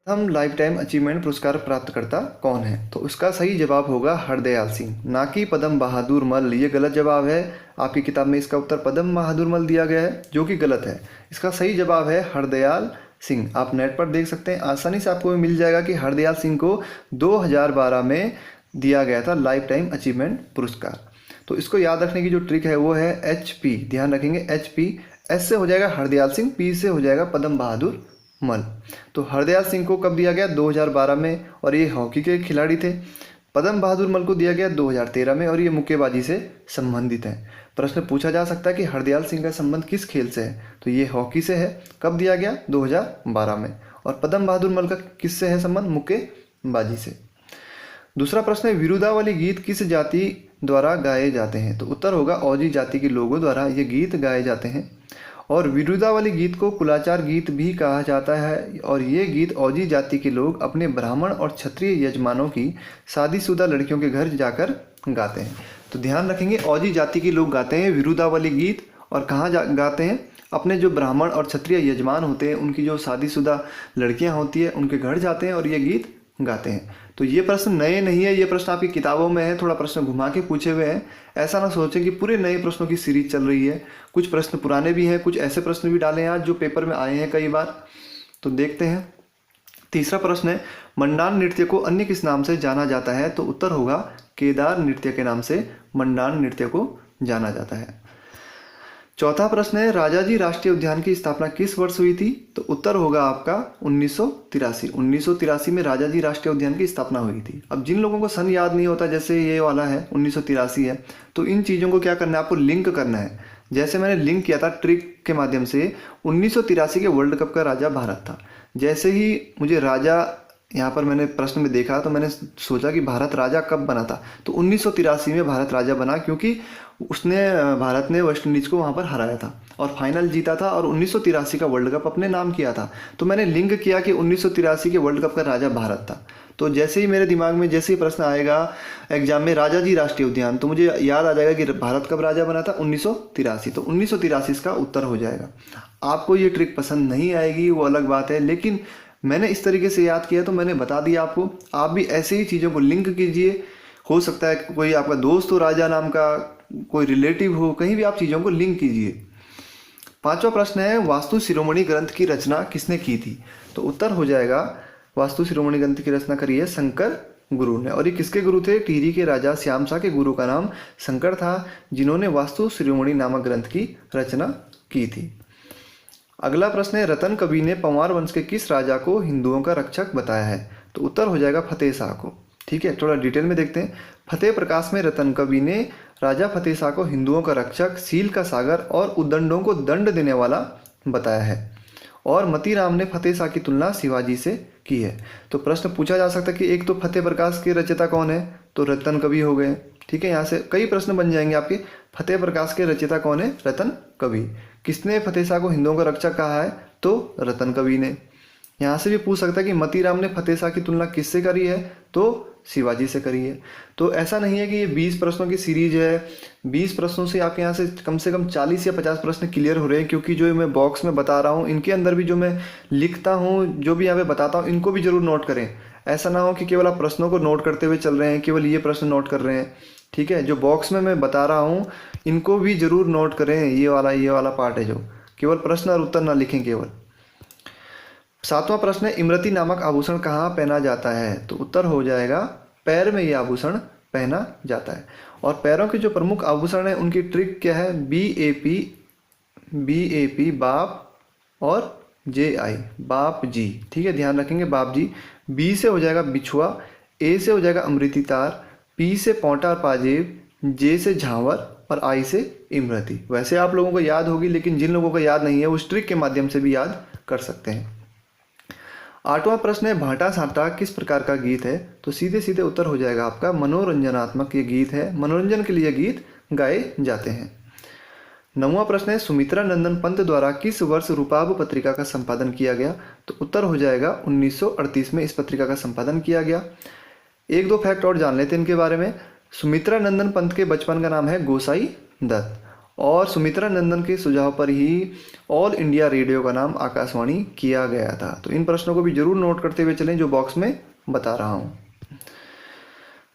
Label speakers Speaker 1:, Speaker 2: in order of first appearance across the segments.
Speaker 1: हम life time achievement पुरस्कार प्राप्तकर्ता कौन है? तो उसका सही जवाब होगा हरदयाल सिंह, ना कि पद्म बहादुर मल। ये गलत जवाब है। आपकी किताब में इसका उत्तर पद्म बहादुर मल दिया गया है, जो कि गलत है। इसका सही जवाब है हरदयाल सिंह। आप नेट पर देख सकते हैं, आसानी से आपको मिल जाएगा कि हरदयाल सिंह को 2012 में दिया गया था लाइफ टाइम अचीवमेंट पुरस्कार। तो इसको याद रखने की जो ट्रिक है वो है HP। ध्यान रखेंगे, HP। एस से हो जाएगा हरदयाल सिंह, P से हो जाएगा पद्म बहादुर मल। तो हरदयाल सिंह को कब दिया गया? 2012 में, और ये हॉकी के खिलाड़ी थे। पद्म बहादुर मल को दिया गया 2013 में, और ये मुक्केबाजी से संबंधित हैं। प्रश्न पूछा जा सकता है कि हरदयाल सिंह का संबंध किस खेल से है? तो ये हॉकी से है। कब दिया गया? 2012 में। और पद्म बहादुर मल का किससे है संबंध? मुक्केबाजी से। दूसरा प्रश्न है, विरुदावली गीत किस जाति द्वारा गाए जाते हैं? तो उत्तर होगा ओजी जाति के लोगों द्वारा ये गीत गाए जाते हैं। और विरुदावली गीत को कुलाचार गीत भी कहा जाता है, और ये गीत ओजी जाति के लोग अपने ब्राह्मण और क्षत्रिय यजमानों की शादीशुदा लड़कियों के घर जाकर गाते हैं। तो ध्यान रखेंगे, ओजी जाति के लोग गाते हैं विरुदावली गीत, और कहाँ गाते हैं? अपने जो ब्राह्मण और क्षत्रिय यजमान होते हैं, उनकी जो शादीशुदा लड़कियां होती है, उनके घर जाते हैं और ये गीत गाते हैं। तो ये प्रश्न नए नहीं है, ये प्रश्न आपकी किताबों में है, थोड़ा प्रश्न घुमा के पूछे हुए हैं। ऐसा ना सोचें कि पूरे नए प्रश्नों की सीरीज चल रही है। कुछ प्रश्न पुराने भी हैं, कुछ ऐसे प्रश्न भी डाले हैं आज जो पेपर में आए हैं कई बार। तो देखते हैं। तीसरा प्रश्न है, मंडान नृत्य को अन्य किस नाम से जाना जाता है? तो उत्तर होगा केदार नृत्य के नाम से मंडान नृत्य को जाना जाता है। चौथा प्रश्न है, राजाजी राष्ट्रीय उद्यान की स्थापना किस वर्ष हुई थी? तो उत्तर होगा आपका 1983। 1983 में राजाजी राष्ट्रीय उद्यान की स्थापना हुई थी। अब जिन लोगों को सन याद नहीं होता, जैसे ये वाला है 1983 है, तो इन चीज़ों को क्या करना है? आपको लिंक करना है। जैसे मैंने लिंक किया था ट्रिक के माध्यम से, 1983 के वर्ल्ड कप का राजा भारत था। जैसे ही मुझे राजा यहाँ पर मैंने प्रश्न में देखा, तो मैंने सोचा कि भारत राजा कब बना था? तो 1983 में भारत राजा बना, क्योंकि भारत ने वेस्ट इंडीज को वहाँ पर हराया था और फाइनल जीता था, और 1983 का वर्ल्ड कप अपने नाम किया था। तो मैंने लिंक किया कि 1983 के वर्ल्ड कप का राजा भारत था। तो जैसे ही मेरे दिमाग में जैसे ही प्रश्न आएगा एग्जाम में राजाजी राष्ट्रीय उद्यान, तो मुझे याद आ जाएगा कि भारत कब राजा बना था? 1983। तो 1983 इसका उत्तर हो जाएगा। आपको ये ट्रिक पसंद नहीं आएगी, वो अलग बात है, लेकिन मैंने इस तरीके से याद किया तो मैंने बता दिया आपको। आप भी ऐसे ही चीज़ों को लिंक कीजिए। हो सकता है कोई आपका दोस्त हो राजा नाम का, कोई रिलेटिव हो, कहीं भी आप चीज़ों को लिंक कीजिए। पांचवा प्रश्न है, वास्तु शिरोमणि ग्रंथ की रचना किसने की थी? तो उत्तर हो जाएगा वास्तु शिरोमणि ग्रंथ की रचना करी है शंकर गुरु ने। और ये किसके गुरु थे? टिहरी के राजा श्याम शाह के गुरु का नाम शंकर था, जिन्होंने वास्तु शिरोमणि नामक ग्रंथ की रचना की थी। अगला प्रश्न है, रतन कवि ने पंवार वंश के किस राजा को हिंदुओं का रक्षक बताया है? तो उत्तर हो जाएगा फतेह शाह को। ठीक है, थोड़ा डिटेल में देखते हैं। फतेह प्रकाश में रतन कवि ने राजा फतेह शाह को हिंदुओं का रक्षक, सील का सागर और उद्दंडों को दंड देने वाला बताया है। और मती राम ने फतेह शाह की तुलना शिवाजी से की है। तो प्रश्न पूछा जा सकता है कि एक तो फतेह प्रकाश के रचयिता कौन है? तो रतन कवि हो गए। ठीक है, यहाँ से कई प्रश्न बन जाएंगे आपके। फतेह प्रकाश के रचयिता कौन है? रतन कवि। किसने फतेह शाह को हिंदुओं का रक्षक कहा है? तो रतन कवि ने। यहाँ से भी पूछ सकता है कि मती राम ने फतेह शाह की तुलना किससे करी है? तो शिवाजी से करी है। तो ऐसा नहीं है कि ये 20 प्रश्नों की सीरीज है, 20 प्रश्नों से आपके यहाँ से कम 40 या 50 प्रश्न क्लियर हो रहे हैं, क्योंकि जो मैं बॉक्स में बता रहा हूँ, इनके अंदर भी जो मैं लिखता हूँ, जो भी यहाँ पे बताता हूँ, इनको भी जरूर नोट करें। ऐसा ना हो कि केवल आप प्रश्नों को नोट करते हुए चल रहे हैं, केवल ये प्रश्न नोट कर रहे हैं। ठीक है, जो बॉक्स में मैं बता रहा हूँ, इनको भी जरूर नोट करें। ये वाला पार्ट है, जो केवल प्रश्न और उत्तर ना लिखें केवल। सातवां प्रश्न है, इमरती नामक आभूषण कहाँ पहना जाता है? तो उत्तर हो जाएगा पैर में ये आभूषण पहना जाता है। और पैरों के जो प्रमुख आभूषण है, उनकी ट्रिक क्या है? BAP बाप और JI बाप जी। ठीक है, ध्यान रखेंगे बाप जी। B से हो जाएगा बिछुआ, A से हो जाएगा अमृति तार, P से पौंटा और पाजेब, J से झांवर और I से इमरती। वैसे आप लोगों को याद होगी, लेकिन जिन लोगों को याद नहीं है उस ट्रिक के माध्यम से भी याद कर सकते हैं। आठवां प्रश्न है, भाटा साटा किस प्रकार का गीत है? तो सीधे सीधे उत्तर हो जाएगा आपका मनोरंजनात्मक ये गीत है। मनोरंजन के लिए गीत गाए जाते हैं। नौवां प्रश्न है, सुमित्रा नंदन पंत द्वारा किस वर्ष रूपाब पत्रिका का संपादन किया गया? तो उत्तर हो जाएगा 1938 में इस पत्रिका का संपादन किया गया। एक दो फैक्ट और जान लेते हैं इनके बारे में। सुमित्रा नंदन पंत के बचपन का नाम है गोसाई दत्त, और सुमित्रा नंदन के सुझाव पर ही ऑल इंडिया रेडियो का नाम आकाशवाणी किया गया था। तो इन प्रश्नों को भी जरूर नोट करते हुए चलें जो बॉक्स में बता रहा हूँ।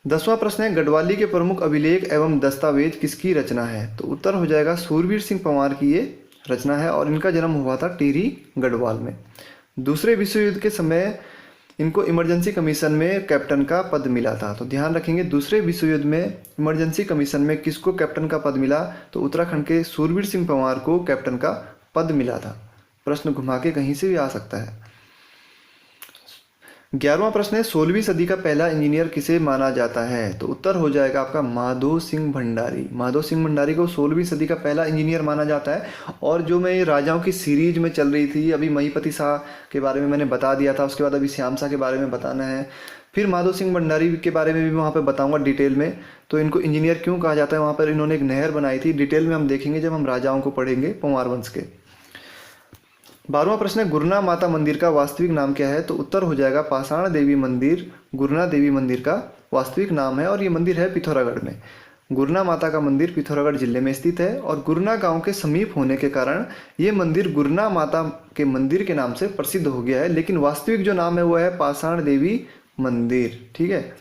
Speaker 1: 10वां प्रश्न है, गढ़वाली के प्रमुख अभिलेख एवं दस्तावेज किसकी रचना है? तो उत्तर हो जाएगा सूरवीर सिंह पंवार की ये रचना है और इनका जन्म हुआ था टिहरी गढ़वाल में। दूसरे विश्व युद्ध के समय इनको इमरजेंसी कमीशन में कैप्टन का पद मिला था। तो ध्यान रखेंगे, दूसरे विश्व युद्ध में इमरजेंसी कमीशन में किसको कैप्टन का पद मिला? तो उत्तराखंड के सूरवीर सिंह पंवार को कैप्टन का पद मिला था। प्रश्न घुमा के कहीं से भी आ सकता है। 11वां प्रश्न है, 16वीं सदी का पहला इंजीनियर किसे माना जाता है? तो उत्तर हो जाएगा आपका माधो सिंह भंडारी। माधो सिंह भंडारी को 16वीं सदी का पहला इंजीनियर माना जाता है। और जो मैं ये राजाओं की सीरीज में चल रही थी, अभी महीपति शाह के बारे में मैंने बता दिया था, उसके बाद अभी श्याम शाह के बारे में बताना है, फिर माधो सिंह भंडारी के बारे में भी वहाँ पर बताऊँगा डिटेल में। तो इनको इंजीनियर क्यों कहा जाता है, वहाँ पर इन्होंने एक नहर बनाई थी, डिटेल में हम देखेंगे जब हम राजाओं को पढ़ेंगे पंवार वंश के। 12वां प्रश्न है, गुरना माता मंदिर का वास्तविक नाम क्या है? तो उत्तर हो जाएगा पाषाण देवी मंदिर। गुरना देवी मंदिर का वास्तविक नाम है और ये मंदिर है पिथौरागढ़ में। गुरना माता का मंदिर पिथौरागढ़ जिले में स्थित है और गुरना गांव के समीप होने के कारण ये मंदिर गुरना माता के मंदिर के नाम से प्रसिद्ध हो गया है, लेकिन वास्तविक जो नाम है वो है पाषाण देवी मंदिर। ठीक है।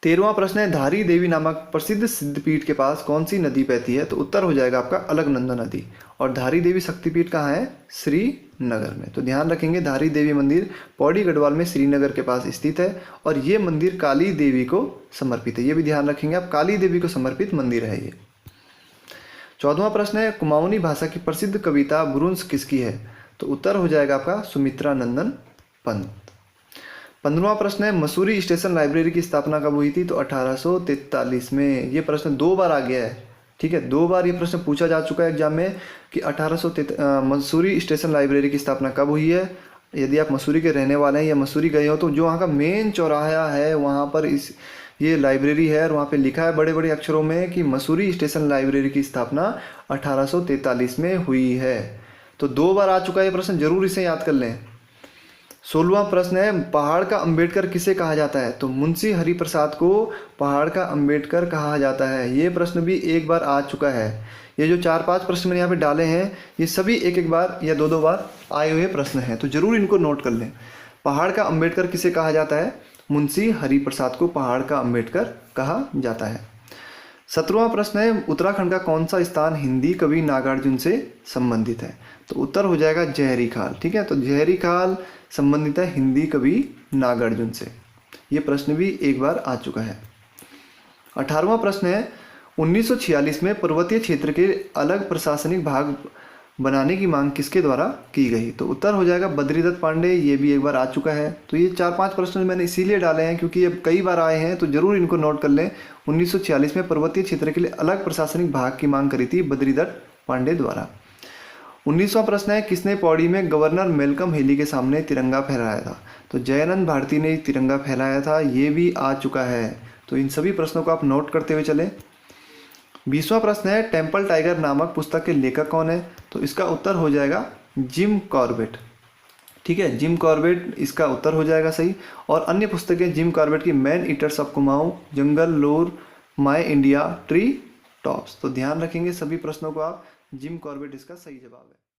Speaker 1: 13वां प्रश्न है, धारी देवी नामक प्रसिद्ध सिद्धपीठ के पास कौन सी नदी बहती है? तो उत्तर हो जाएगा आपका अलकनंदा नदी। और धारी देवी शक्तिपीठ कहाँ है? श्रीनगर में। तो ध्यान रखेंगे, धारी देवी मंदिर पौड़ी गढ़वाल में श्रीनगर के पास स्थित है और ये मंदिर काली देवी को समर्पित है। ये भी ध्यान रखेंगे आप, काली देवी को समर्पित मंदिर है ये। 14वां प्रश्न है, कुमाऊनी भाषा की प्रसिद्ध कविता बुरुंश किसकी है? तो उत्तर हो जाएगा आपका सुमित्रा नंदन पंत। 15वां प्रश्न है, मसूरी स्टेशन लाइब्रेरी की स्थापना कब हुई थी? तो 1843 में। ये प्रश्न 2 बार आ गया है। ठीक है, 2 बार ये प्रश्न पूछा जा चुका है एग्जाम में कि मसूरी स्टेशन लाइब्रेरी की स्थापना कब हुई है। यदि आप मसूरी के रहने वाले हैं या मसूरी गए हो तो जो वहाँ का मेन चौराहा है वहाँ पर ये लाइब्रेरी है और वहाँ पे लिखा है बड़े बड़े अक्षरों में कि मसूरी स्टेशन लाइब्रेरी की स्थापना 1843 में हुई है। तो 2 बार आ चुका है ये प्रश्न, जरूर इसे याद कर लें। 16वां प्रश्न है, पहाड़ का अंबेडकर किसे कहा जाता है? तो मुंशी हरिप्रसाद को पहाड़ का अंबेडकर कहा जाता है। ये प्रश्न भी 1 बार आ चुका है। ये जो 4-5 प्रश्न मैंने यहाँ पे डाले हैं ये सभी 1-1 बार या 2-2 बार आए हुए प्रश्न हैं, तो जरूर इनको नोट कर लें। पहाड़ का अंबेडकर किसे कहा जाता है? मुंशी हरिप्रसाद को पहाड़ का अंबेडकर कहा जाता है। 17वां प्रश्न है, उत्तराखंड का कौन सा स्थान हिंदी कवि नागार्जुन से संबंधित है? तो उत्तर हो जाएगा जहरी खाल। ठीक है, तो जहरी खाल संबंधित है हिंदी कवि नागार्जुन से। ये प्रश्न भी 1 बार आ चुका है। 18वां प्रश्न है, 1946 में पर्वतीय क्षेत्र के अलग प्रशासनिक भाग बनाने की मांग किसके द्वारा की गई? तो उत्तर हो जाएगा बद्रीदत्त पांडे। ये भी 1 बार आ चुका है। तो ये 4-5 प्रश्न मैंने इसीलिए डाले हैं क्योंकि ये कई बार आए हैं, तो जरूर इनको नोट कर लें। 1946 में पर्वतीय क्षेत्र के लिए अलग प्रशासनिक भाग की मांग करी थी बद्रीदत्त पांडे द्वारा। 19वां प्रश्न है, किसने पौड़ी में गवर्नर मेलकम हेली के सामने तिरंगा फहराया था? तो जयानंद भारती ने तिरंगा फहराया था। ये भी आ चुका है। तो इन सभी प्रश्नों को आप नोट करते हुए चलें। 20वां प्रश्न है, टेम्पल टाइगर नामक पुस्तक के लेखक कौन है? तो इसका उत्तर हो जाएगा जिम कॉर्बेट। ठीक है, जिम कॉर्बेट इसका उत्तर हो जाएगा सही। और अन्य पुस्तकें जिम कॉर्बेट की मैन ईटर्स ऑफ कुमाऊं, जंगल लोर, माय इंडिया, ट्री टॉप्स। तो ध्यान रखेंगे सभी प्रश्नों को आप। जिम कॉर्बेट इसका सही जवाब है।